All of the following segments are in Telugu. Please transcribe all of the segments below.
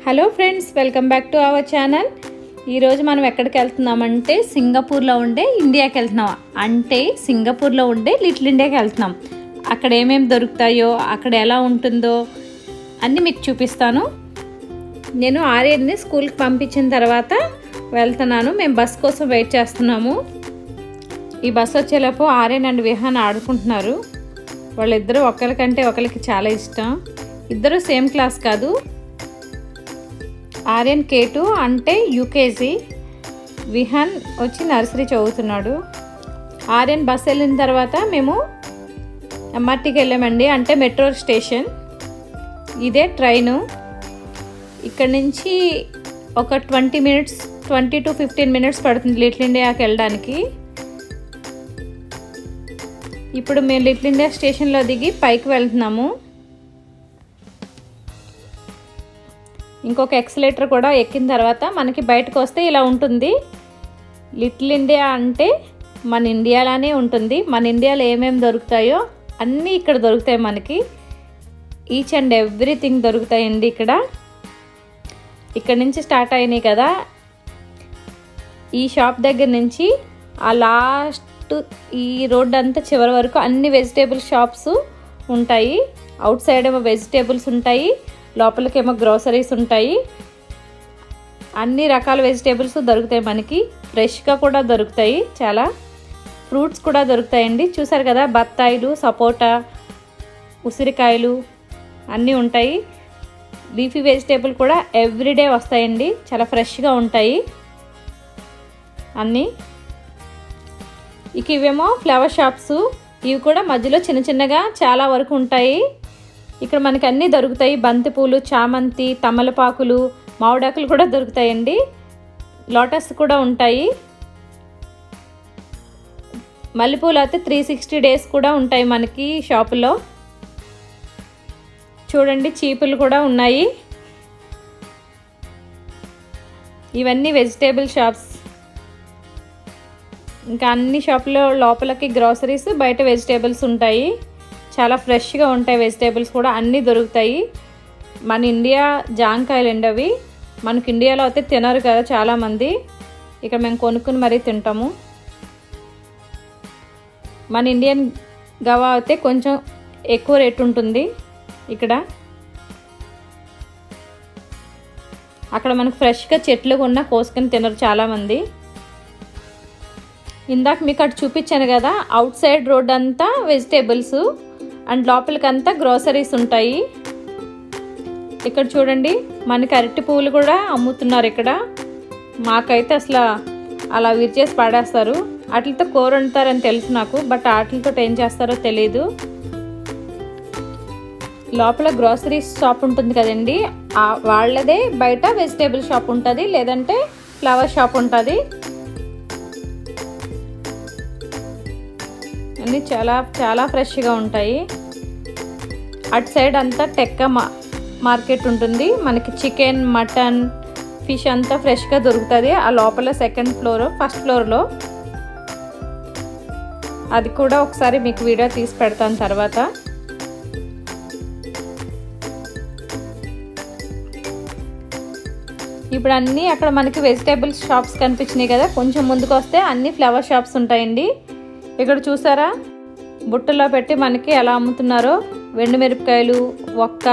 Hello friends, welcome back to our channel. ఈరోజు మనం ఎక్కడికి వెళ్తున్నామంటే సింగపూర్లో ఉండే ఇండియాకి వెళ్తున్నాం. అంటే సింగపూర్లో ఉండే లిటిల్ ఇండియాకి వెళ్తున్నాం. అక్కడ ఏమేమి దొరుకుతాయో, అక్కడ ఎలా ఉంటుందో అన్నీ మీకు చూపిస్తాను. నేను ఆర్యన్ని స్కూల్కి పంపించిన తర్వాత వెళ్తున్నాను. మేము బస్ కోసం వెయిట్ చేస్తున్నాము. ఈ బస్ వచ్చేలోపు ఆర్యన్ అండ్ విహాన్ ఆడుకుంటున్నారు. వాళ్ళిద్దరూ ఒకరికంటే ఒకరికి చాలా ఇష్టం. ఇద్దరు సేమ్ క్లాస్ కాదు. ఆర్యన్ K2 అంటే యూకేజీ, విహాన్ వచ్చి నర్సరీ చదువుతున్నాడు. ఆర్యన్ బస్ వెళ్ళిన తర్వాత మేము MRTకి వెళ్ళామండి, అంటే మెట్రో స్టేషన్. ఇదే ట్రైను. ఇక్కడ నుంచి ఒక 20 to 15 మినిట్స్ పడుతుంది లిటిల్ ఇండియాకి వెళ్ళడానికి. ఇప్పుడు మేము లిటిల్ ఇండియా స్టేషన్లో దిగి పైకి వెళ్తున్నాము. ఇంకొక ఎక్సలేటర్ కూడా ఎక్కిన తర్వాత మనకి బయటకు వస్తే ఇలా ఉంటుంది. లిటిల్ ఇండియా అంటే మన ఇండియాలానే ఉంటుంది. మన ఇండియాలో ఏమేమి దొరుకుతాయో అన్నీ ఇక్కడ దొరుకుతాయి. మనకి ఈచ్ అండ్ ఎవ్రీథింగ్ దొరుకుతాయండి ఇక్కడ నుంచి స్టార్ట్ అయినాయి కదా. ఈ షాప్ దగ్గర నుంచి ఆ లాస్ట్ ఈ రోడ్ అంతా చివరి వరకు అన్ని వెజిటేబుల్ షాప్స్ ఉంటాయి. అవుట్ సైడ్ ఏమో వెజిటేబుల్స్ ఉంటాయి, లోపలికేమో గ్రోసరీస్ ఉంటాయి. అన్ని రకాల వెజిటేబుల్స్ దొరుకుతాయి. మనకి ఫ్రెష్గా కూడా దొరుకుతాయి. చాలా ఫ్రూట్స్ కూడా దొరుకుతాయండి. చూసారు కదా, బత్తాయిలు, సపోటా, ఉసిరికాయలు అన్నీ ఉంటాయి. లీఫీ వెజిటేబుల్ కూడా ఎవ్రీడే వస్తాయండి. చాలా ఫ్రెష్గా ఉంటాయి అన్నీ. ఇవేమో ఫ్లవర్ షాప్స్. ఇవి కూడా మధ్యలో చిన్న చిన్నగా చాలా వరకు ఉంటాయి. ఇక్కడ మనకి అన్నీ దొరుకుతాయి. బంతిపూలు, చామంతి, తమలపాకులు, మామిడాకులు కూడా దొరుకుతాయండి. లోటస్ కూడా ఉంటాయి. మల్లెపూలు అయితే 360 డేస్ కూడా ఉంటాయి మనకి షాపులో. చూడండి, చీపులు కూడా ఉన్నాయి. ఇవన్నీ వెజిటేబుల్ షాప్స్. ఇంకా అన్ని షాపులో లోపలికి గ్రోసరీస్, బయట వెజిటేబుల్స్ ఉంటాయి. చాలా ఫ్రెష్గా ఉంటాయి. వెజిటేబుల్స్ కూడా అన్నీ దొరుకుతాయి. మన ఇండియా జాంకాయలు అండి అవి. మనకి ఇండియాలో అయితే తినరు కదా చాలామంది. ఇక్కడ మేము కొనుక్కుని మరీ తింటాము. మన ఇండియన్ గవా అయితే కొంచెం ఎక్కువ రేట్ ఉంటుంది ఇక్కడ. అక్కడ మనకు ఫ్రెష్గా చెట్లు ఉన్న కోసుకొని తినరు చాలామంది. ఇందాక మీకు అటు చూపించాను కదా, అవుట్ సైడ్ రోడ్ అంతా వెజిటేబుల్స్ అండ్ లోపలికంతా గ్రోసరీస్ ఉంటాయి. ఇక్కడ చూడండి, మనకి అరటి పువ్వులు కూడా అమ్ముతున్నారు ఇక్కడ. మాకైతే అసలు అలా విరిచేసి పడేస్తారు. వాటితో కూర వండుతారని తెలుసు నాకు, బట్ వాటితో ఏం చేస్తారో తెలీదు. లోపల గ్రోసరీస్ షాప్ ఉంటుంది కదండి, వాళ్ళదే. బయట వెజిటేబుల్ షాప్ ఉంటుంది, లేదంటే ఫ్లవర్ షాప్ ఉంటుంది. అన్నీ చాలా చాలా ఫ్రెష్గా ఉంటాయి. అటు సైడ్ అంతా టెక్క మార్కెట్ ఉంటుంది. మనకి చికెన్, మటన్, ఫిష్ అంతా ఫ్రెష్గా దొరుకుతుంది. ఆ లోపల సెకండ్ ఫ్లోర్, ఫస్ట్ ఫ్లోర్లో. అది కూడా ఒకసారి మీకు వీడియో తీసి పెడతాను తర్వాత. ఇప్పుడు అన్నీ అక్కడ మనకి వెజిటేబుల్స్ షాప్స్ కనిపించినాయి కదా. కొంచెం ముందుకు వస్తే అన్ని ఫ్లవర్ షాప్స్ ఉంటాయండి. ఇక్కడ చూసారా, బుట్టలో పెట్టి మనకి ఎలా అమ్ముతున్నారో. వెండిమిరపకాయలు, ఒక్క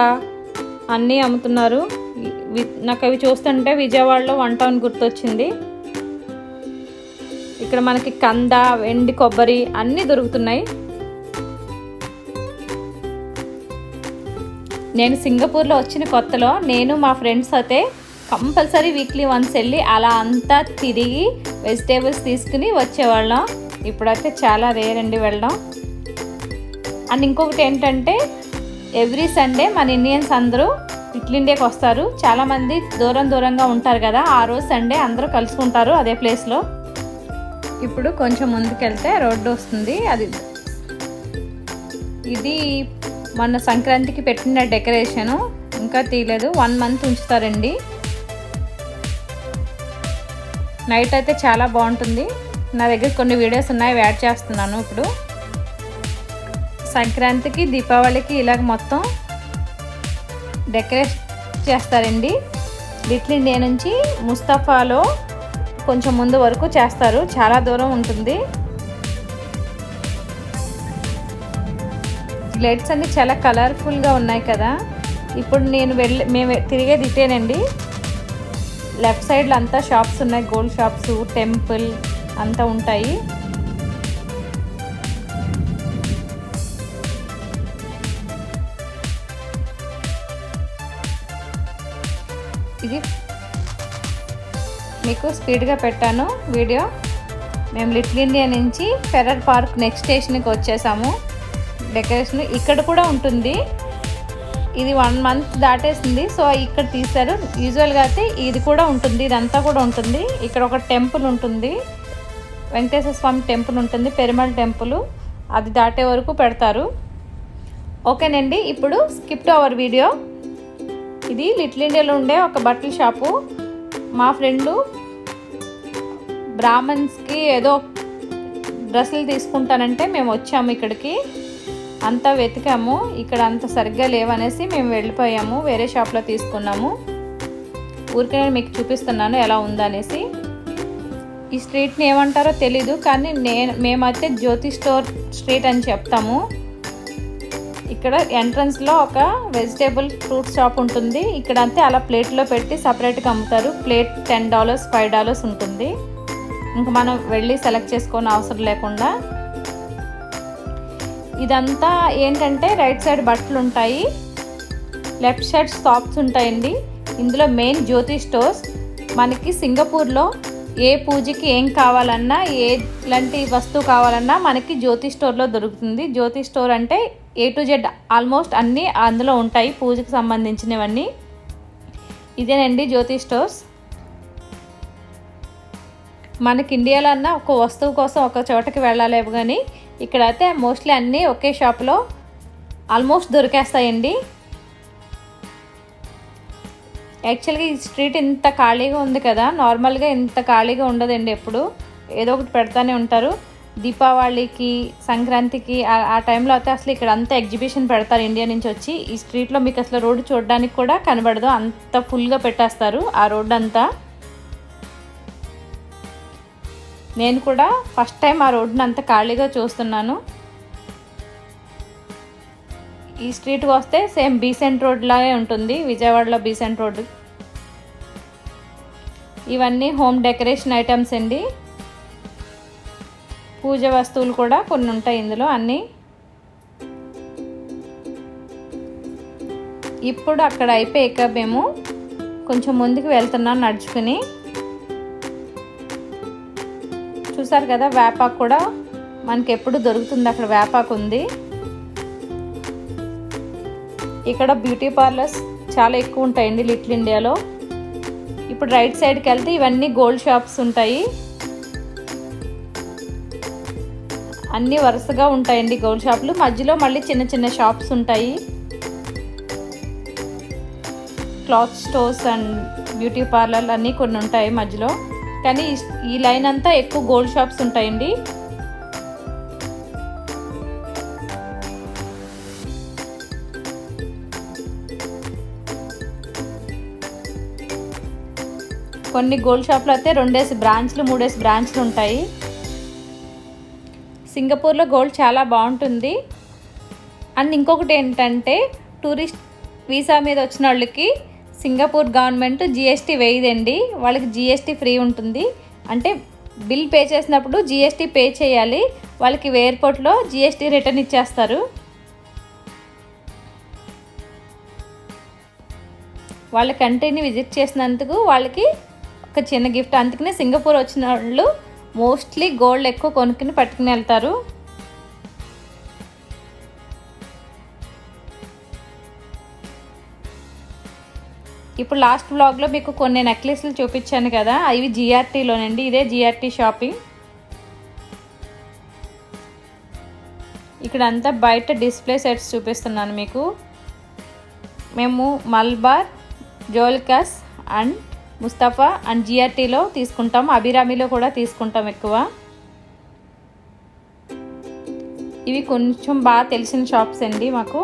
అన్నీ అమ్ముతున్నారు. నాకు అవి చూస్తుంటే విజయవాడలో 1 టౌన్ గుర్తొచ్చింది. ఇక్కడ మనకి కంద, వెండి కొబ్బరి అన్నీ దొరుకుతున్నాయి. నేను సింగపూర్లో వచ్చిన కొత్తలో నేను మా ఫ్రెండ్స్ అయితే కంపల్సరీ వీక్లీ వన్స్ వెళ్ళి అలా అంతా తిరిగి వెజిటేబుల్స్ తీసుకుని వచ్చేవాళ్ళం. ఇప్పుడైతే చాలా రేర్ అండి వెళ్ళడం. అండ్ ఇంకొకటి ఏంటంటే, ఎవ్రీ సండే మన ఇండియన్స్ అందరూ లిటిల్ ఇండియాకి వస్తారు. చాలామంది దూరంగా ఉంటారు కదా, ఆ రోజు సండే అందరూ కలుసుకుంటారు అదే ప్లేస్లో. ఇప్పుడు కొంచెం ముందుకెళ్తే రోడ్డు వస్తుంది. ఇది మొన్న సంక్రాంతికి పెట్టిన డెకరేషను, ఇంకా తీయలేదు. 1 మంత్ ఉంచుతారండి. నైట్ అయితే చాలా బాగుంటుంది. నా దగ్గర కొన్ని వీడియోస్ ఉన్నాయి, యాడ్ చేస్తున్నాను. ఇప్పుడు సంక్రాంతికి, దీపావళికి ఇలాగ మొత్తం డెకరేట్ చేస్తారండి. లిటిల్ ఇండియా నుంచి ముస్తఫాలో కొంచెం ముందు వరకు చేస్తారు, చాలా దూరం ఉంటుంది. లైట్స్ అన్నీ చాలా కలర్ఫుల్గా ఉన్నాయి కదా. ఇప్పుడు మేము తిరిగేది ఇటేనండి. లెఫ్ట్ సైడ్లో అంతా షాప్స్ ఉన్నాయి, గోల్డ్ షాప్స్, టెంపుల్ అంతా ఉంటాయి. ఇది మీకు స్పీడ్గా పెట్టాను వీడియో. మేము లిటిల్ ఇండియా నుంచి ఫెర్రర్ పార్క్ నెక్స్ట్ స్టేషన్కి వచ్చేసాము. డెకరేషన్ ఇక్కడ కూడా ఉంటుంది. ఇది 1 మంత్ దాటేసింది, సో ఇక్కడ తీశారు. యూజువల్గా అయితే ఇది కూడా ఉంటుంది, ఇదంతా కూడా ఉంటుంది. ఇక్కడ ఒక టెంపుల్ ఉంటుంది, వెంకటేశ్వర స్వామి టెంపుల్ ఉంటుంది, పెరుమాళ్ టెంపుల్. అది దాటే వరకు పెడతారు. ఓకేనండి, ఇప్పుడు స్కిప్ టు అవర్ వీడియో. ఇది లిటిల్ ఇండియాలో ఉండే ఒక బట్టల షాపు. మా ఫ్రెండు బ్రాహ్మణ్స్కి ఏదో డ్రెస్సులు తీసుకుంటానంటే మేము వచ్చాము ఇక్కడికి. అంతా వెతికాము, ఇక్కడ అంత సరిగ్గా లేవనేసి మేము వెళ్ళిపోయాము, వేరే షాప్లో తీసుకున్నాము. ఊరికే మీకు చూపిస్తున్నాను ఎలా ఉందనేసి. ఈ స్ట్రీట్ని ఏమంటారో తెలీదు, కానీ మేమైతే జ్యోతి స్టోర్ స్ట్రీట్ అని చెప్తాము. ఇక్కడ ఎంట్రన్స్లో ఒక వెజిటేబుల్ ఫ్రూట్ షాప్ ఉంటుంది. ఇక్కడ అంతే అలా ప్లేట్లో పెట్టి సపరేట్గా అమ్ముతారు. ప్లేట్ $10, $5 ఉంటుంది. ఇంకా మనం వెళ్ళి సెలెక్ట్ చేసుకొని అవసరం లేకుండా. ఇదంతా ఏంటంటే రైట్ సైడ్ బట్టలు ఉంటాయి, లెఫ్ట్ సైడ్ షాప్స్ ఉంటాయండి. ఇందులో మెయిన్ జ్యోతి స్టోర్స్. మనకి సింగపూర్లో ఏ పూజకి ఏం కావాలన్నా, ఎలాంటి వస్తువు కావాలన్నా మనకి జ్యోతి స్టోర్లో దొరుకుతుంది. జ్యోతి స్టోర్ అంటే A to Z ఆల్మోస్ట్ అన్నీ అందులో ఉంటాయి, పూజకి సంబంధించినవన్నీ. ఇదేనండి జ్యోతి స్టోర్స్. మనకి ఇండియాలో అన్న ఒక వస్తువు కోసం ఒక చోటకి వెళ్ళాలేమో, కానీ ఇక్కడైతే మోస్ట్లీ అన్నీ ఒకే షాప్లో ఆల్మోస్ట్ దొరికేస్తాయండి. యాక్చువల్గా ఈ స్ట్రీట్ ఇంత ఖాళీగా ఉంది కదా, నార్మల్గా ఇంత ఖాళీగా ఉండదండి. ఎప్పుడు ఏదో ఒకటి పెడతానే ఉంటారు. దీపావళికి, సంక్రాంతికి ఆ టైంలో అయితే అసలు ఇక్కడ అంతా ఎగ్జిబిషన్ పెడతారు ఇండియా నుంచి వచ్చి. ఈ స్ట్రీట్లో మీకు అసలు రోడ్డు చూడడానికి కూడా కనబడదు, అంత ఫుల్గా పెట్టేస్తారు ఆ రోడ్డు అంతా. నేను కూడా ఫస్ట్ టైం ఆ రోడ్డుని అంత ఖాళీగా చూస్తున్నాను. ఈ స్ట్రీట్కి వస్తే సేమ్ బీసెంట్ రోడ్ లాగే ఉంటుంది, విజయవాడలో బీసెంట్ రోడ్. ఇవన్నీ హోమ్ డెకరేషన్ ఐటమ్స్ అండి. పూజ వస్తువులు కూడా కొన్ని ఉంటాయి ఇందులో అన్నీ. ఇప్పుడు అక్కడ అయిపోయాక మేము కొంచెం ముందుకు వెళ్తున్నాం నడుచుకుని. చూసారు కదా, వేపాకు కూడా మనకి ఎప్పుడు దొరుకుతుంది, అక్కడ వేపాకు ఉంది. ఇక్కడ బ్యూటీ పార్లర్స్ చాలా ఎక్కువ ఉంటాయండి లిటిల్ ఇండియాలో. ఇప్పుడు రైట్ సైడ్కి వెళ్తే ఇవన్నీ గోల్డ్ షాప్స్ ఉంటాయి, అన్నీ వరుసగా ఉంటాయండి గోల్డ్ షాపులు. మధ్యలో మళ్ళీ చిన్న చిన్న షాప్స్ ఉంటాయి, క్లాత్ స్టోర్స్ అండ్ బ్యూటీ పార్లర్లు అన్నీ కొన్ని ఉంటాయి మధ్యలో. కానీ ఈ లైన్ అంతా ఎక్కువ గోల్డ్ షాప్స్ ఉంటాయండి. కొన్ని గోల్డ్ షాప్లో అయితే 2 బ్రాంచ్లు 3 బ్రాంచ్లు ఉంటాయి. సింగపూర్లో గోల్డ్ చాలా బాగుంటుంది. అండ్ ఇంకొకటి ఏంటంటే, టూరిస్ట్ వీసా మీద వచ్చిన వాళ్ళకి సింగపూర్ గవర్నమెంట్ GST వేయదండి, వాళ్ళకి GST ఫ్రీ ఉంటుంది. అంటే బిల్ పే చేసినప్పుడు GST పే చేయాలి, వాళ్ళకి ఎయిర్పోర్ట్లో GST రిటర్న్ ఇచ్చేస్తారు. వాళ్ళ కంట్రీని విజిట్ చేసినందుకు వాళ్ళకి ఒక చిన్న గిఫ్ట్. అందుకనే సింగపూర్ వచ్చిన వాళ్ళు మోస్ట్లీ గోల్డ్ ఎక్కువ కొనుక్కుని పట్టుకుని వెళ్తారు. ఇప్పుడు లాస్ట్ వ్లాగ్లో మీకు కొన్ని నెక్లెస్లు చూపించాను కదా, అవి GRTలోనండి. ఇదే GRT షాపింగ్. ఇక్కడ అంతా బయట డిస్ప్లే సెట్స్ చూపిస్తున్నాను మీకు. మేము మల్బార్, జోల్కస్ అండ్ ముస్తఫా అండ్ GRTలో తీసుకుంటాం, అభిరామిలో కూడా తీసుకుంటాం ఎక్కువ. ఇవి కొంచెం బాగా తెలిసిన షాప్స్ అండి మాకు.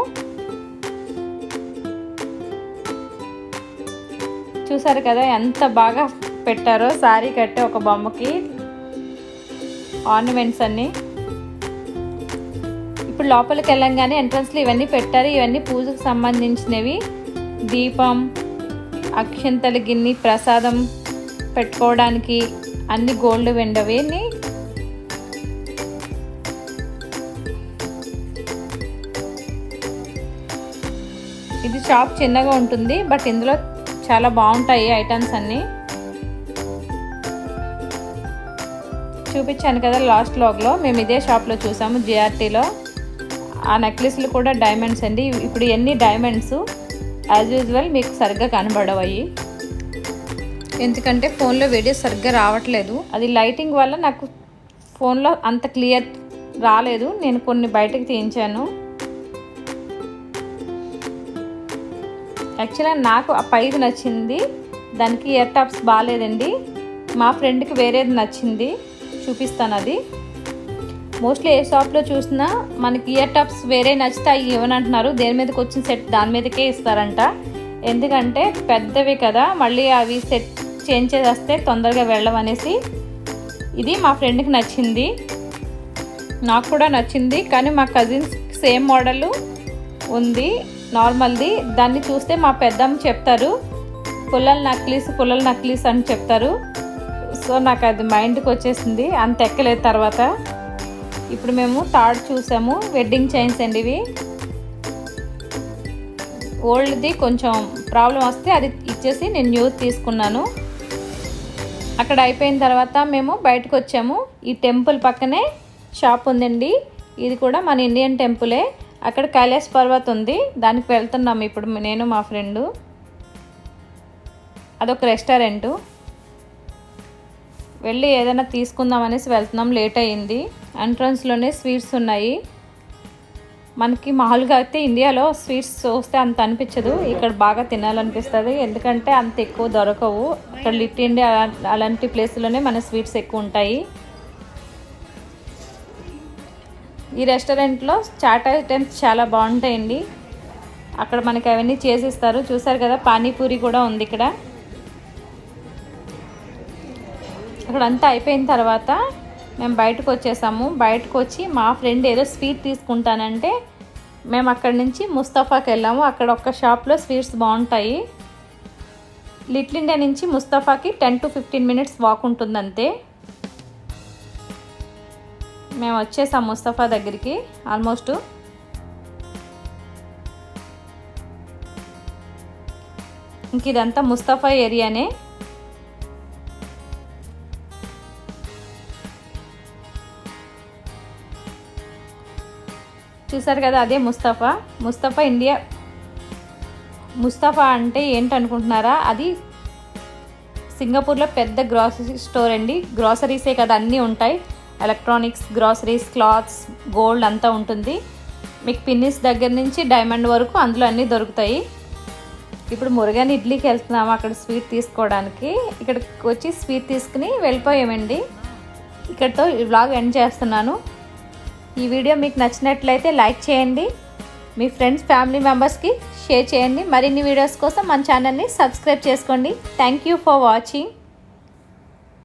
చూసారు కదా ఎంత బాగా పెట్టారో శారీ కట్టే ఒక బొమ్మకి ఆర్నమెంట్స్ అన్నీ. ఇప్పుడు లోపలికి వెళ్ళంగానే ఎంట్రన్స్లో ఇవన్నీ పెట్టారు. ఇవన్నీ పూజకు సంబంధించినవి. దీపం, అక్షంతల గిన్నె, ప్రసాదం పెట్టుకోవడానికి అన్ని గోల్డ్ వెండవి. ఇది షాప్ చిన్నగా ఉంటుంది, బట్ ఇందులో చాలా బాగుంటాయి ఐటమ్స్ అన్నీ. చూపించాను కదా లాస్ట్ వ్లాగ్లో, మేము ఇదే షాప్లో చూసాము జిఆర్టీలో. ఆ నెక్లెస్లు కూడా డైమండ్స్ అండి. ఇప్పుడు ఎన్ని డైమండ్స్ యాజ్ యూజువల్ మీకు సరిగ్గా కనబడవయి, ఎందుకంటే ఫోన్లో వీడియో సరిగ్గా రావట్లేదు. అది లైటింగ్ వల్ల నాకు ఫోన్లో అంత క్లియర్ రాలేదు. నేను కొన్ని బయటకు తీయించాను. యాక్చువల్గా నాకు ఆ పైది నచ్చింది, దానికి ఇయర్ టాప్స్ బాగాలేదండి. మా ఫ్రెండ్కి వేరేది నచ్చింది, చూపిస్తాను అది. మోస్ట్లీ ఏ షాప్లో చూసినా మనకి ఇయర్ టాప్స్ వేరే నచ్చితే అవి ఇవ్వనంటున్నారు. దేని మీదకి వచ్చిన సెట్ దాని మీదకే ఇస్తారంట. ఎందుకంటే పెద్దవి కదా, మళ్ళీ అవి సెట్ చేంజ్ చేసేస్తే తొందరగా వెళ్ళవనేసి. ఇది మా ఫ్రెండ్కి నచ్చింది, నాకు కూడా నచ్చింది. కానీ మా కజిన్స్ సేమ్ మోడల్ ఉంది నార్మల్ది. దాన్ని చూస్తే మా పెద్దమ్మ చెప్తారు పుల్లల నక్లీస్ అని చెప్తారు. సో నాకు అది మైండ్కి వచ్చేసింది, అంత ఎక్కలేదు. తర్వాత ఇప్పుడు మేము థర్డ్ చూసాము, వెడ్డింగ్ చైన్స్ అండి ఇవి. ఓల్డ్ది కొంచెం ప్రాబ్లం వస్తే అది ఇచ్చేసి నేను న్యూస్ తీసుకున్నాను. అక్కడ అయిపోయిన తర్వాత మేము బయటకు వచ్చాము. ఈ టెంపుల్ పక్కనే షాప్ ఉందండి, ఇది కూడా మన ఇండియన్ టెంపులే. అక్కడ కైలాస్ పర్వత్ ఉంది, దానికి వెళ్తున్నాము ఇప్పుడు నేను మా ఫ్రెండు. అదొక రెస్టారెంటు, వెళ్ళి ఏదైనా తీసుకుందాం అనేసి వెళ్తున్నాం. లేట్ అయ్యింది. ఎంట్రన్స్లోనే స్వీట్స్ ఉన్నాయి. మనకి మామూలుగా అయితే ఇండియాలో స్వీట్స్ చూస్తే అంత అనిపించదు, ఇక్కడ బాగా తినాలనిపిస్తుంది. ఎందుకంటే అంత ఎక్కువ దొరకవు. ఇక్కడ లిటిల్ ఇండియా అలాంటి ప్లేస్లోనే మన స్వీట్స్ ఎక్కువ ఉంటాయి. ఈ రెస్టారెంట్లో చాట్ ఐటమ్స్ చాలా బాగుంటాయండి. అక్కడ మనకి అవన్నీ చేసిస్తారు. చూసారు కదా, పానీపూరి కూడా ఉంది ఇక్కడ. అక్కడ అంతా అయిపోయిన తర్వాత మేము బయటకు వచ్చేసాము. బయటకు వచ్చి మా ఫ్రెండ్ ఏదో స్వీట్ తీసుకుంటానంటే మేము అక్కడి నుంచి ముస్తఫాకి వెళ్ళాము. అక్కడ ఒక షాప్లో స్వీట్స్ బాగుంటాయి. లిటిల్ ఇండియా నుంచి ముస్తఫాకి 10 to 15 minutes వాక్ ఉంటుంది అంతే. మేము వచ్చేసాం ముస్తఫా దగ్గరికి ఆల్మోస్ట్. ఇంక ఇదంతా ముస్తఫా ఏరియానే. చూసారు కదా, అదే ముస్తఫా ఇండియా. ముస్తఫా అంటే ఏంటనుకుంటున్నారా, అది సింగపూర్లో పెద్ద గ్రాసరీ స్టోర్ అండి. గ్రాసరీసే కదా అన్నీ ఉంటాయి, ఎలక్ట్రానిక్స్, గ్రాసరీస్, క్లాత్స్, గోల్డ్ అంతా ఉంటుంది. మీకు పిన్నిస్ దగ్గర నుంచి డైమండ్ వరకు అందులో అన్నీ దొరుకుతాయి. ఇప్పుడు మురుగన్ ఇడ్లీకి వెళ్తున్నాము అక్కడ స్వీట్ తీసుకోవడానికి. ఇక్కడికి వచ్చి స్వీట్ తీసుకుని వెళ్ళిపోయామండి. ఇక్కడితో ఈ వ్లాగ్ ఎండ్ చేస్తున్నాను. ఈ వీడియో మీకు నచ్చినట్లయితే లైక్ చేయండి, మీ ఫ్రెండ్స్ ఫ్యామిలీ మెంబర్స్కి షేర్ చేయండి. మరిన్ని వీడియోస్ కోసం మన ఛానల్ని సబ్స్క్రైబ్ చేసుకోండి. Thank you for watching.